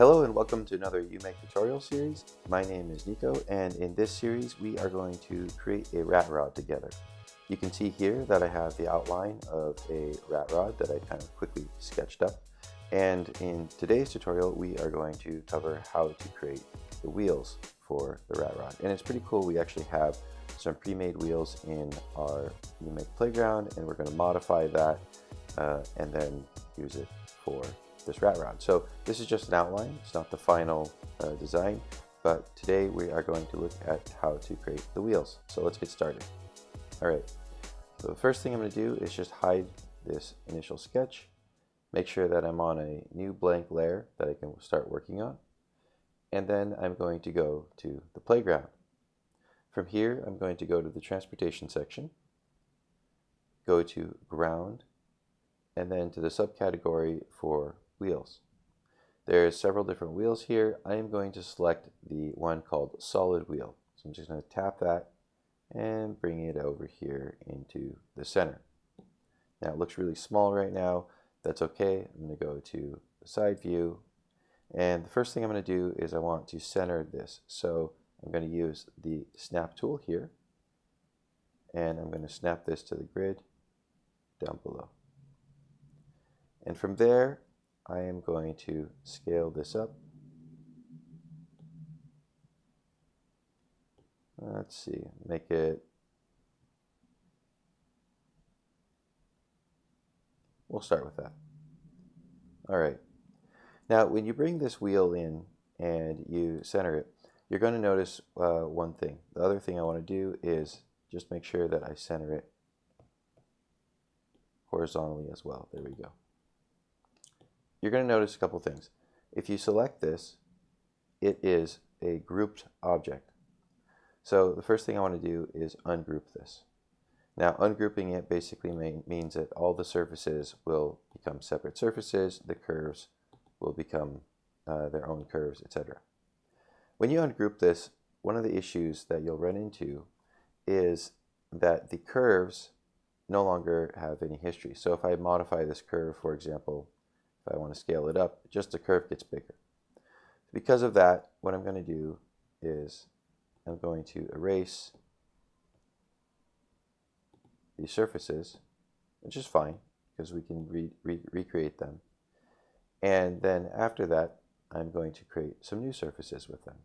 Hello and welcome to another uMake tutorial series. My name is Nico, and in this series we are going to create a rat rod together. You can see here that I have the outline of a rat rod that I kind of quickly sketched up. And in today's tutorial we are going to cover how to create the wheels for the rat rod. And it's pretty cool, we actually have some pre-made wheels in our uMake playground, and we're going to modify that and then use it for this rat rod. So this is just an outline, it's not the final design, but today we are going to look at how to create the wheels. So let's get started. Alright, so the first thing I'm going to do is just hide this initial sketch, make sure that I'm on a new blank layer that I can start working on, and then I'm going to go to the playground. From here I'm going to go to the transportation section, go to ground, and then to the subcategory for wheels. There's several different wheels here. I am going to select the one called solid wheel. So I'm just going to tap that and bring it over here into the center. Now it looks really small right now. That's okay. I'm going to go to the side view, and the first thing I'm going to do is I want to center this. So I'm going to use the snap tool here, and I'm going to snap this to the grid down below. And from there I am going to scale this up. Let's see, make it, we'll start with that. Alright, now when you bring this wheel in and you center it, you're going to notice one thing. The other thing I want to do is just make sure that I center it horizontally as well. There we go. You're going to notice a couple things. If you select this, it is a grouped object. So the first thing I want to do is ungroup this. Now ungrouping it basically means that all the surfaces will become separate surfaces, the curves will become their own curves, etc. When you ungroup this, one of the issues that you'll run into is that the curves no longer have any history. So if I modify this curve, for example, if I want to scale it up, just the curve gets bigger. Because of that, what I'm going to do is I'm going to erase these surfaces, which is fine because we can recreate them. And then after that, I'm going to create some new surfaces with them.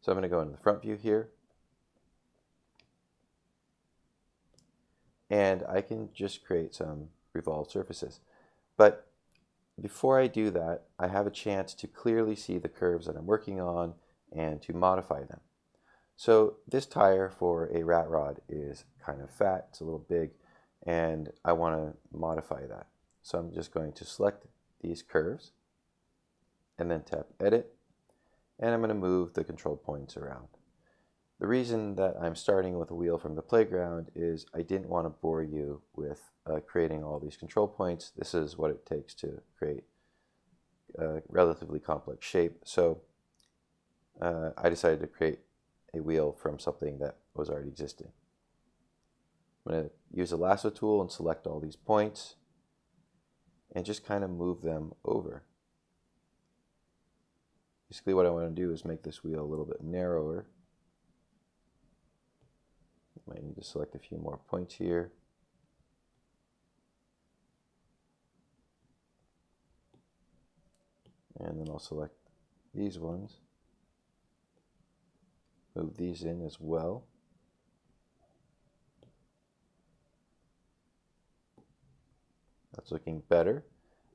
So I'm going to go into the front view here, and I can just create some revolved surfaces. But before I do that, I have a chance to clearly see the curves that I'm working on and to modify them. So this tire for a rat rod is kind of fat, it's a little big, and I want to modify that. So I'm just going to select these curves and then tap Edit, and I'm going to move the control points around. The reason that I'm starting with a wheel from the playground is I didn't want to bore you with creating all these control points. This is what it takes to create a relatively complex shape. So I decided to create a wheel from something that was already existing. I'm going to use the lasso tool and select all these points and just kind of move them over. Basically what I want to do is make this wheel a little bit narrower. Might need to select a few more points here. And then I'll select these ones. Move these in as well. That's looking better.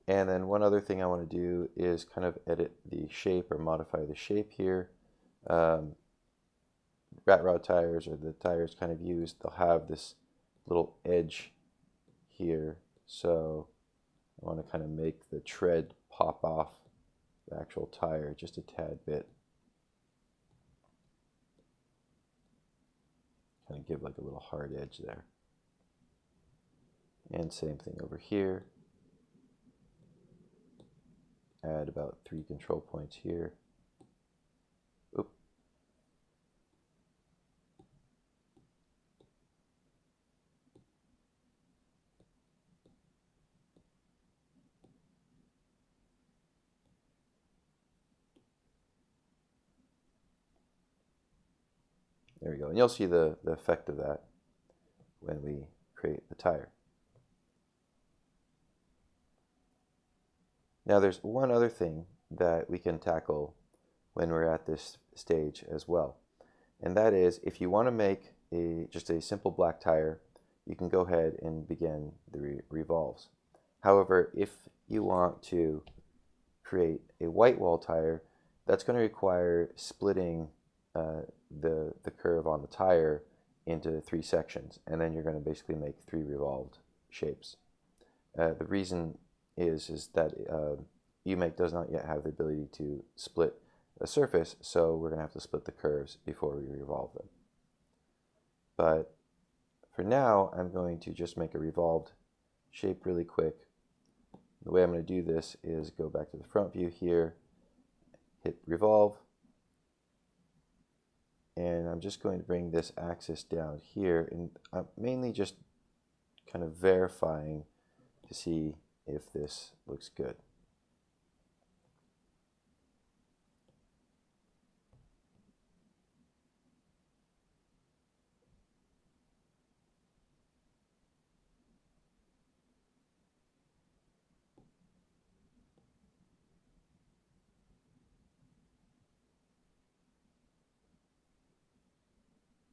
And then one other thing I want to do is kind of edit the shape or modify the shape here. Rat rod tires, or the tires kind of used, they'll have this little edge here, so I want to kind of make the tread pop off the actual tire just a tad bit, kind of give like a little hard edge there. And same thing over here, add about 3 control points here. Oop. There we go. And you'll see the effect of that when we create the tire. Now there's one other thing that we can tackle when we're at this stage as well. And that is, if you want to make just a simple black tire, you can go ahead and begin the revolves. However, if you want to create a white wall tire, that's going to require splitting the curve on the tire into 3 sections, and then you're going to basically make 3 revolved shapes. The reason is that uMake does not yet have the ability to split a surface, so we're going to have to split the curves before we revolve them. But for now, I'm going to just make a revolved shape really quick. The way I'm going to do this is go back to the front view here, hit revolve, and I'm just going to bring this axis down here, and I'm mainly just kind of verifying to see if this looks good.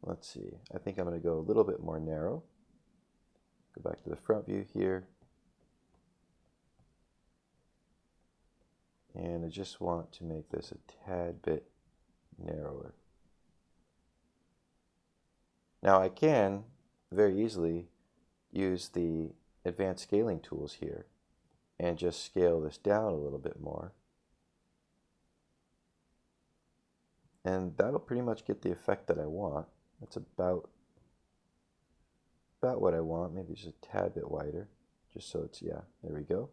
Let's see, I think I'm going to go a little bit more narrow. Go back to the front view here. And I just want to make this a tad bit narrower. Now I can very easily use the advanced scaling tools here and just scale this down a little bit more. And that'll pretty much get the effect that I want. That's about what I want, maybe just a tad bit wider, just so it's, yeah, there we go.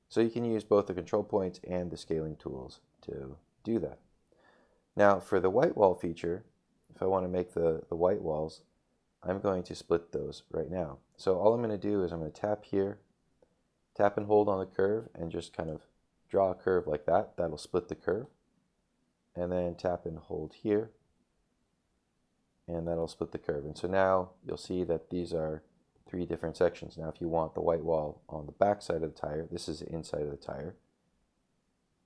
So you can use both the control points and the scaling tools to do that. Now for the white wall feature, if I want to make the white walls, I'm going to split those right now. So all I'm going to do is I'm going to tap here, tap and hold on the curve, and just kind of draw a curve like that. That'll split the curve. And then tap and hold here, and that'll split the curve. And so now you'll see that these are 3 different sections. Now if you want the white wall on the back side of the tire, this is the inside of the tire,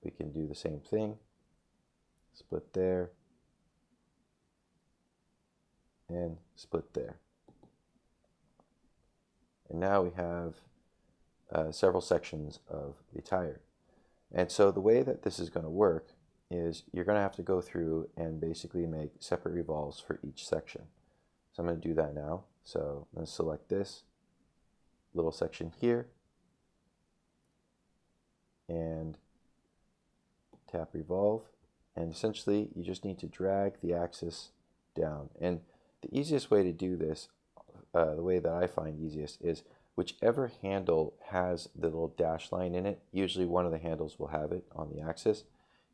we can do the same thing. Split there, and split there. And now we have several sections of the tire. And so the way that this is going to work is you're going to have to go through and basically make separate revolves for each section. So I'm going to do that now. So I'm going to select this little section here and tap revolve, and essentially you just need to drag the axis down. And the easiest way to do this, the way that I find easiest, is whichever handle has the little dash line in it, usually one of the handles will have it on the axis.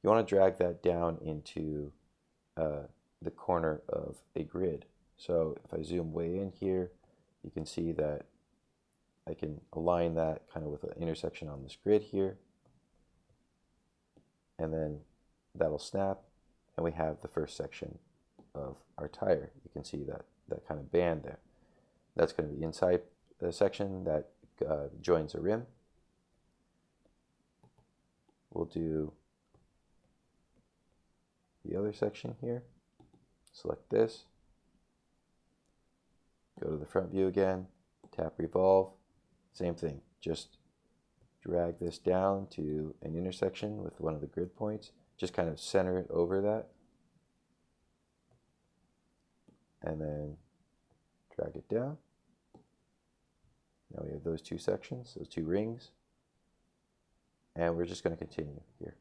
You want to drag that down into the corner of a grid. So if I zoom way in here, you can see that I can align that kind of with an intersection on this grid here. And then that'll snap, and we have the first section of our tire. You can see that kind of band there. That's going to be inside the section that joins a rim. We'll do the other section here. Select this, go to the front view again, tap revolve, same thing, just drag this down to an intersection with one of the grid points, just kind of center it over that, and then drag it down. Now we have those 2 sections, those 2 rings, and we're just going to continue here.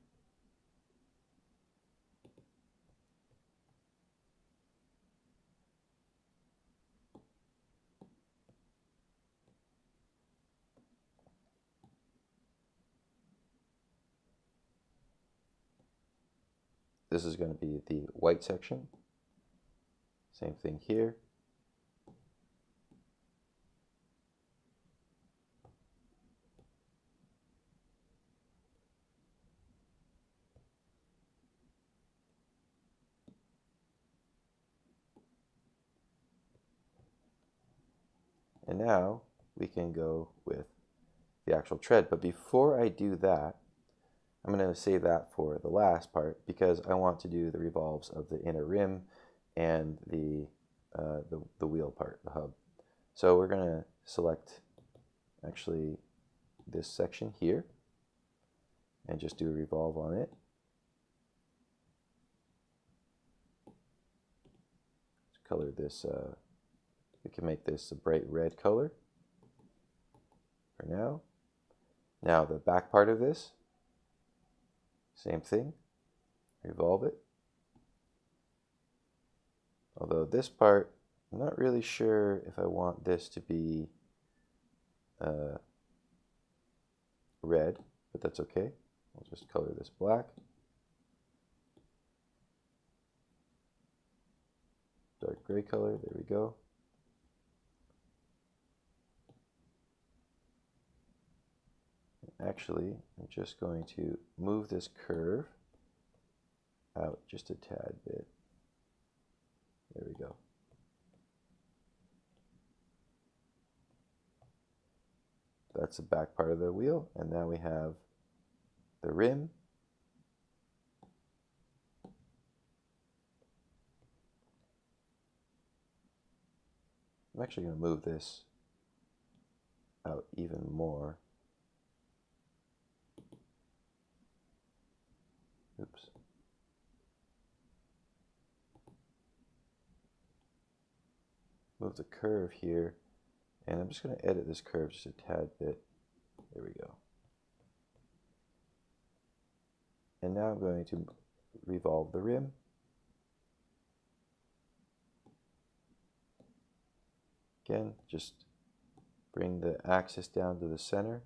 This is going to be the white section. Same thing here. And now we can go with the actual tread. But before I do that, I'm going to save that for the last part because I want to do the revolves of the inner rim and the wheel part, the hub. So we're going to select actually this section here and just do a revolve on it. Let's color this, we can make this a bright red color for now. Now the back part of this, same thing, revolve it. Although this part, I'm not really sure if I want this to be red, but that's okay. I'll just color this black. Dark gray color, there we go. Actually, I'm just going to move this curve out just a tad bit. There we go. That's the back part of the wheel, and now we have the rim. I'm actually going to move this out even more. Oops. Move the curve here, and I'm just going to edit this curve just a tad bit. There we go. And now I'm going to revolve the rim. Again, just bring the axis down to the center.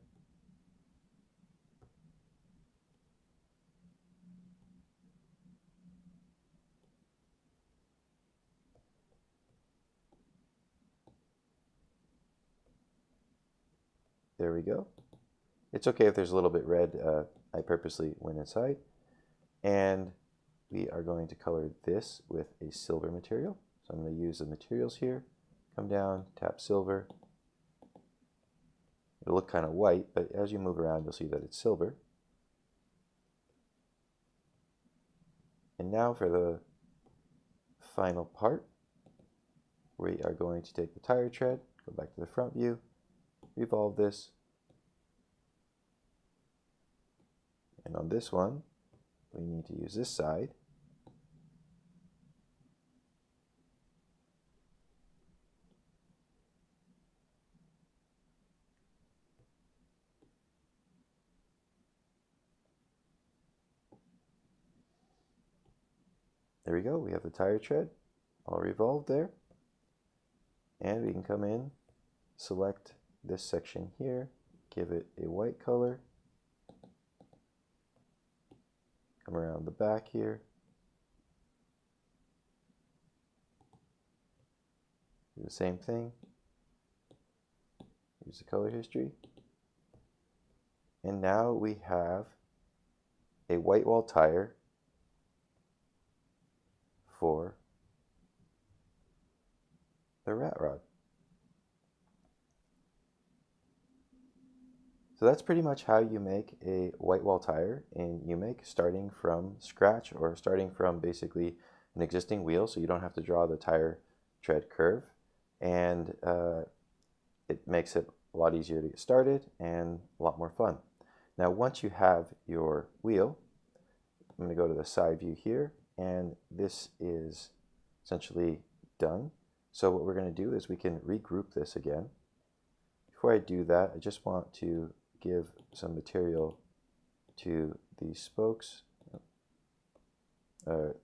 There we go. It's okay if there's a little bit red. I purposely went inside. And we are going to color this with a silver material. So I'm going to use the materials here. Come down, tap silver. It'll look kind of white, but as you move around, you'll see that it's silver. And now for the final part, we are going to take the tire tread, go back to the front view, revolve this. And on this one, we need to use this side. There we go, we have the tire tread all revolved there. And we can come in, select this section here, give it a white color. Come around the back here. Do the same thing. Use the color history. And now we have a white wall tire for the rat rod. So that's pretty much how you make a white wall tire in uMake, starting from scratch or starting from basically an existing wheel, so you don't have to draw the tire tread curve. And it makes it a lot easier to get started and a lot more fun. Now once you have your wheel, I'm going to go to the side view here, and this is essentially done. So what we're going to do is we can regroup this again. Before I do that, I just want to give some material to these spokes,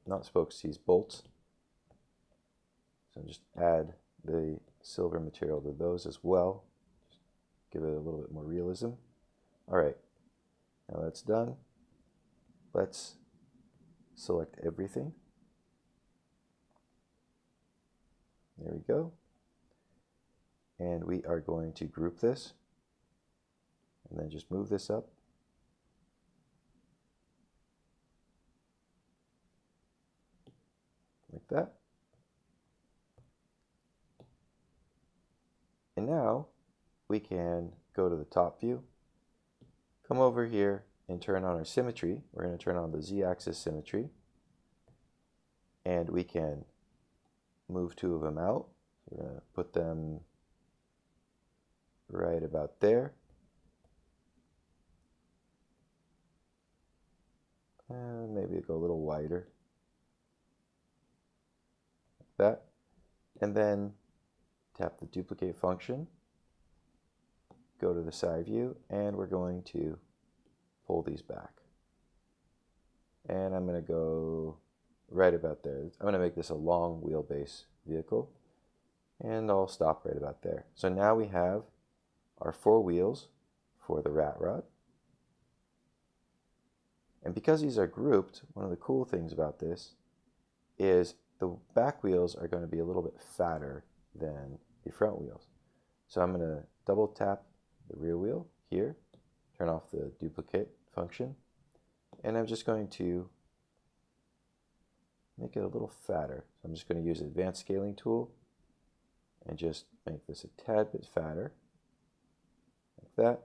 not spokes, these bolts. So just add the silver material to those as well. Just give it a little bit more realism. All right, now that's done. Let's select everything. There we go. And we are going to group this. And then just move this up. Like that. And now we can go to the top view, come over here and turn on our symmetry. We're going to turn on the z-axis symmetry, and we can move two of them out. We're going to put them right about there. And maybe go a little wider, like that. And then tap the duplicate function, go to the side view, and we're going to pull these back. And I'm going to go right about there. I'm going to make this a long wheelbase vehicle, and I'll stop right about there. So now we have our 4 wheels for the rat rod. And because these are grouped, one of the cool things about this is the back wheels are going to be a little bit fatter than the front wheels. So I'm going to double tap the rear wheel here, turn off the duplicate function, and I'm just going to make it a little fatter. So I'm just going to use the advanced scaling tool and just make this a tad bit fatter, like that.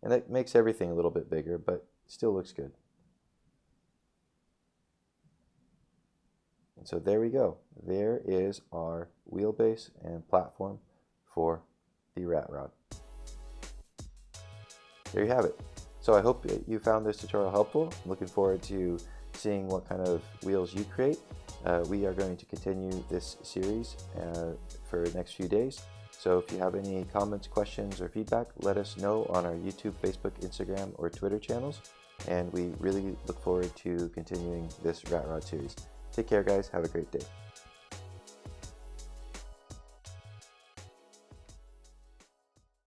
And that makes everything a little bit bigger, but still looks good. And so there we go. There is our wheelbase and platform for the rat rod. There you have it. So I hope that you found this tutorial helpful. I'm looking forward to seeing what kind of wheels you create. We are going to continue this series for the next few days. So if you have any comments, questions, or feedback, let us know on our YouTube, Facebook, Instagram, or Twitter channels. And we really look forward to continuing this rat rod series. Take care, guys. Have a great day.